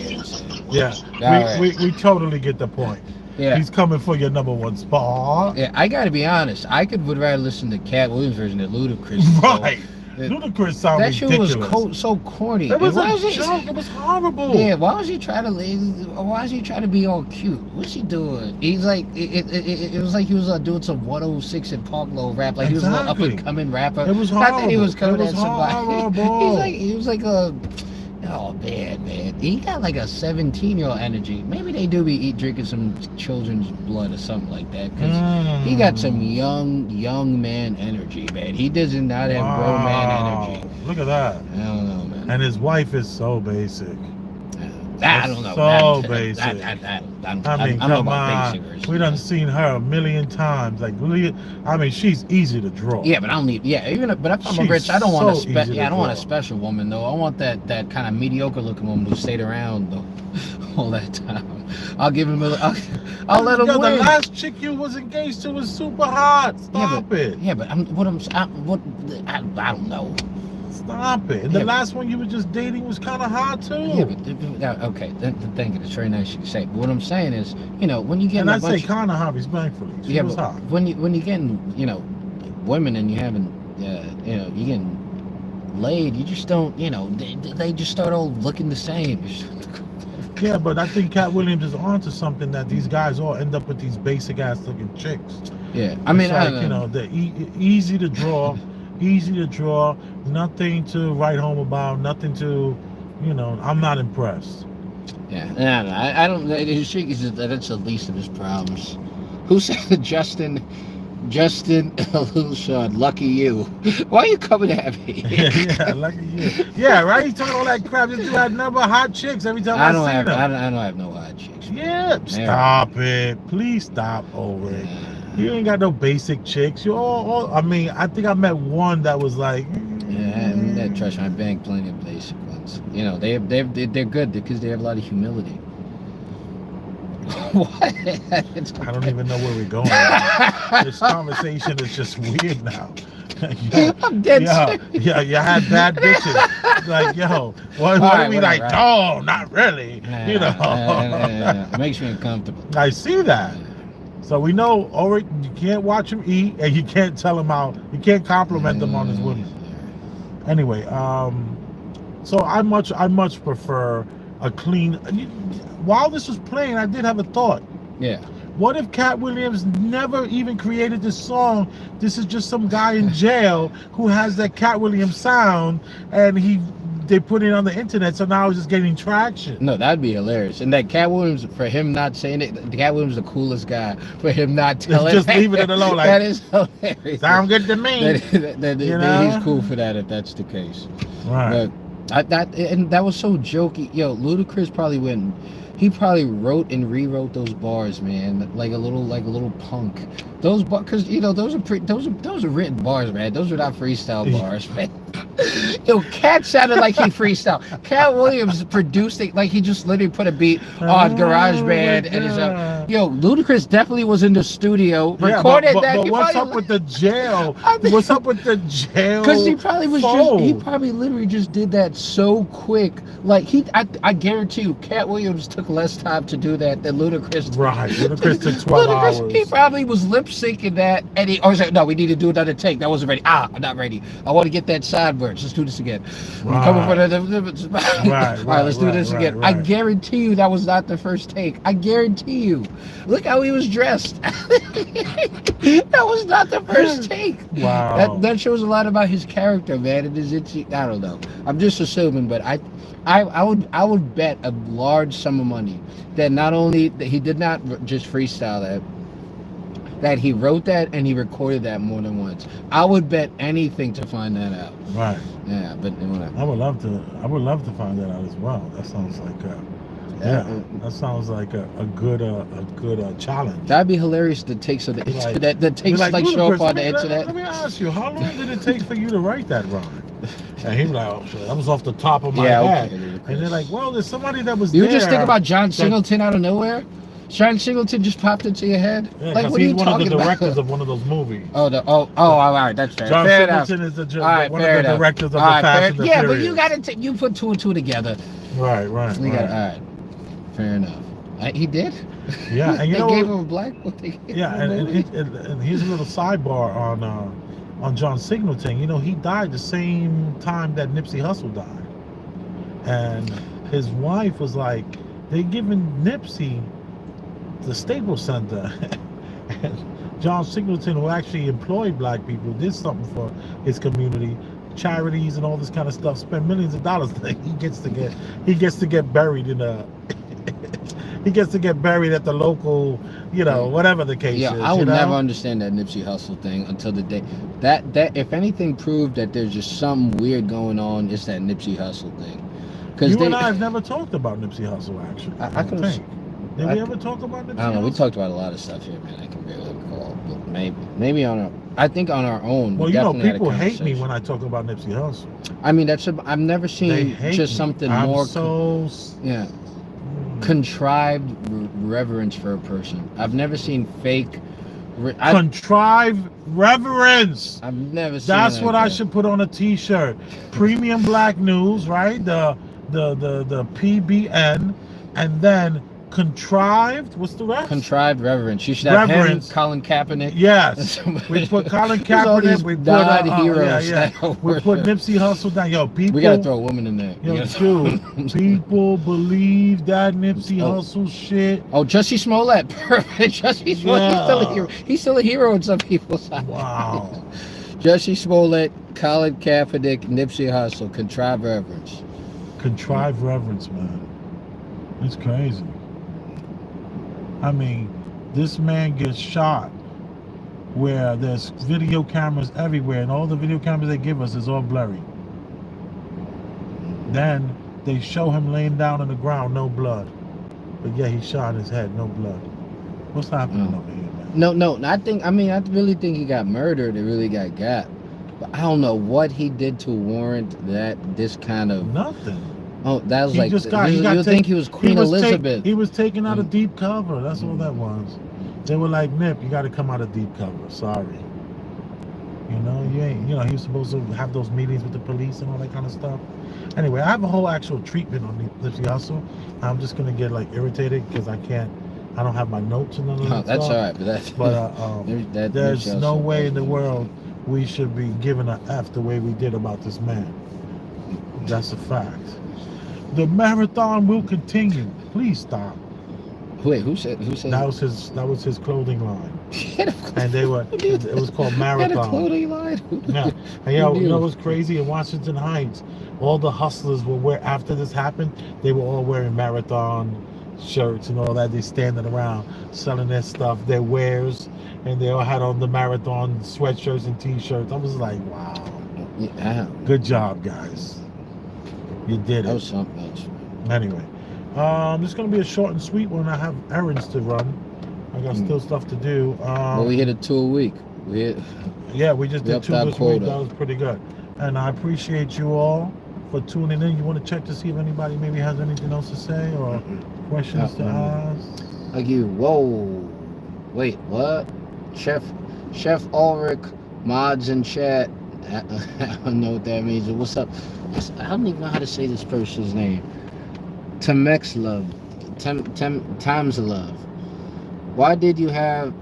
Yeah, we totally get the point. Yeah. He's coming for your number one spot. Yeah, I gotta be honest. Would rather listen to Cat Williams' version than Ludacris. Right. Ludacris sounds that shit ridiculous. was so corny. It was a joke. It was horrible. Yeah, why was he trying to be all cute? What's he doing? He's like, it was like he was doing some 106 and Park Low rap. Like he was an up and coming rapper. It was horrible. Not that he was coming at somebody. Horrible. He was like a, oh man. He got like a 17-year-old energy. Maybe they do be drinking some children's blood or something like that. Cause he got some young man energy, man. He does not have grown man energy. Look at that. I don't know, man. And his wife is so basic. I don't know. So basic. I mean, come on. We done seen her a million times. Like, I mean, she's easy to draw. Yeah, but I don't need. Yeah, but if I'm rich, I don't want I don't want a special woman though. I want that kind of mediocre looking woman who stayed around all that time. I'll give him I'll let him win. The last chick you was engaged to was super hot. Stop it. Yeah, but I don't know. Stop it. And the last one you were just dating was kind of hot too. Yeah, but okay. Thank you. That's very nice you say. But what I'm saying is, when you get and I say kind of hot respectfully. She was hot. When you getting women and you having you getting laid, you just don't they just start all looking the same. Yeah, but I think Cat Williams is onto something that these guys all end up with these basic ass looking chicks. Yeah, I mean, they're easy to draw. Easy to draw, nothing to write home about, nothing to, I'm not impressed. Yeah, I don't. His chick is that's the least of his problems. Who said Justin Illusion? Lucky you. Why are you coming at me? yeah, lucky you. Yeah, right. He's talking all that crap. Just had number of hot chicks every time I see them. I don't have no hot chicks. Yeah, stop it. Please stop over it. You ain't got no basic chicks. You all I mean, I think I met one that was like. Yeah, trust me, I banged plenty of basic ones. They're good because they have a lot of humility. What? I don't even know where we're going. This conversation is just weird now. I'm dead serious. Yeah, you had bad bitches. Like, what are we like? Right. No, not really. It makes me uncomfortable. I see that. So we know, you can't watch him eat, and you can't tell him out. You can't compliment him on his women. Anyway, so I much prefer a clean. While this was playing, I did have a thought. Yeah. What if Cat Williams never even created this song? This is just some guy in jail who has that Cat Williams sound, and they put it on the internet, so now it's just getting traction. No, that'd be hilarious. And that Cat Williams, for him not saying it, Cat Williams is the coolest guy. For him not telling Just leaving it alone. Like, that is hilarious. Sound good to me. That he's cool for that if that's the case. Right. But that was so jokey. Yo, Ludacris probably went. He probably wrote and rewrote those bars, man, like a little punk. Those bars, because those are written bars, man. Those are not freestyle bars, man. Yo, Cat sounded like he freestyle. Cat Williams produced it like he just literally put a beat on GarageBand and his yo, Ludacris definitely was in the studio, recorded that. But what's up with the jail? What's up with the jail? Because he probably literally just did that so quick. Like I guarantee you, Cat Williams took less time to do that than Ludacris. Right, Ludacris took 12 hours. He probably was lip syncing that, and he was like, "No, we need to do another take. That wasn't ready. I'm not ready. I want to get that sideburns. Let's do this again. Right. Coming for the all right, let's do this again. Right. I guarantee you that was not the first take. I guarantee you. Look how he was dressed. That was not the first take. Wow. That shows a lot about his character, man. It is I don't know. I'm just assuming, but I would bet a large sum of money that not only that he did not just freestyle that he wrote that and he recorded that more than once. I would bet anything to find that out. Right. Yeah, but whatever. I would love to find that out as well. That sounds like that sounds like a good challenge. That'd be hilarious. The takes of the that takes like show up on the internet. Let me ask you, how long did it take for you to write that rhyme? And he was like, "Oh shit, that was off the top of my head." Okay. And they're like, "Well, there's somebody that was." You just think about John Singleton out of nowhere. John Singleton just popped into your head. Yeah, like, what are you talking about? He's one of the directors of one of those movies. All right, that's fair. John fair Singleton enough. is one of the directors of the Fast and the Yeah, Furious. but you put two and two together. Right. All right, fair enough. He did. Yeah, and they gave him a black. And here's a little sidebar on John Singleton. He died the same time that Nipsey Hussle died, and his wife was like, they giving Nipsey the Staples Center. And John Singleton, who actually employed black people, did something for his community, charities and all this kind of stuff, spent millions of dollars. He gets to get buried in a he gets to get buried at the local, whatever the case is. Yeah, I would never understand that Nipsey Hussle thing until the day that if anything proved that there's just something weird going on, it's that Nipsey Hussle thing. Because you and I have never talked about Nipsey Hussle, actually. I could think. Did we ever talk about Nipsey Hussle? I don't know. We talked about a lot of stuff here, man. I can barely recall. But maybe on our own. Well, people hate me when I talk about Nipsey Hussle. I mean, I've never seen just something more. Contrived reverence for a person. I've never seen fake. Contrived reverence. I've never seen. That's what I should put on a T-shirt. Premium Black News, right? The PBN, and then contrived. What's the rest? Contrived reverence. You should have him, Colin Kaepernick. Yes, we put Colin Kaepernick. We put We put Nipsey Hussle down. Yo, people. We gotta throw a woman in there. Dude, people believe that Nipsey Hussle shit. Oh, Jussie Smollett. Perfect. Jussie Smollett. He's still a hero. He's still a hero in some people's eyes. Wow. Jussie Smollett, Colin Kaepernick, Nipsey Hussle. Contrived reverence. Contrived reverence, man. It's crazy. I mean, this man gets shot where there's video cameras everywhere, and all the video cameras they give us is all blurry. Then they show him laying down on the ground, no blood. But yeah, he's shot in his head, no blood. What's happening over here, man? No, I really think he got murdered. He really got. But I don't know what he did to warrant this kind of... Nothing. Oh, that was you think he was Queen Elizabeth. He was taken out of deep cover. That's all that was. They were like, Nip, you got to come out of deep cover. Sorry. You ain't. He was supposed to have those meetings with the police and all that kind of stuff. Anyway, I have a whole actual treatment on Nipsey Hussle. I'm just gonna get irritated because I don't have my notes and all that. That's stuff. all right. But there's no way in the world we should be giving an F the way we did about this man. That's a fact. The marathon will continue. Please stop. Wait, who said That was his clothing line. Get a And it was called Get a Marathon. clothing line. Yeah. And you know what's crazy? In Washington Heights, all the hustlers after this happened, they were all wearing Marathon shirts and all that. They standing around selling their stuff, their wares, and they all had on the Marathon sweatshirts and t-shirts. I was like, wow. Yeah. Good job, guys. You did That it. was something else. Anyway, this is gonna be a short and sweet one. I have errands to run. I got still stuff to do. Well, we hit a 2 a week. Yeah, we just did upped 2 our this quota. week. That was pretty good. And I appreciate you all for tuning in. You want to check to see if anybody maybe has anything else to say or questions to ask? Like you, whoa. Wait, what? Chef Ulrich, mods in chat. I don't know what that means. What's up? I don't even know how to say this person's name. Timex Love. Times Love. Why did it have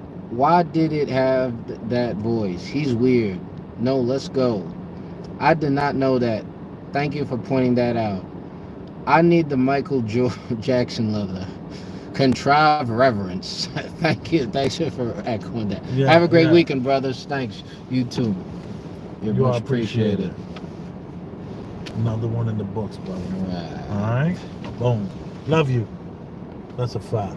that voice? He's weird. No, let's go. I did not know that. Thank you for pointing that out. I need the Michael Jackson lover. Contrive reverence. Thank you. Thanks for echoing that. Yeah, Have a great weekend, brothers. Thanks. You too. You're You are much appreciated. Another one in the books, brother. Right. All right? Boom. Love you. That's a fact.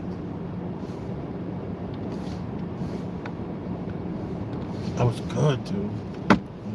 That was good, dude.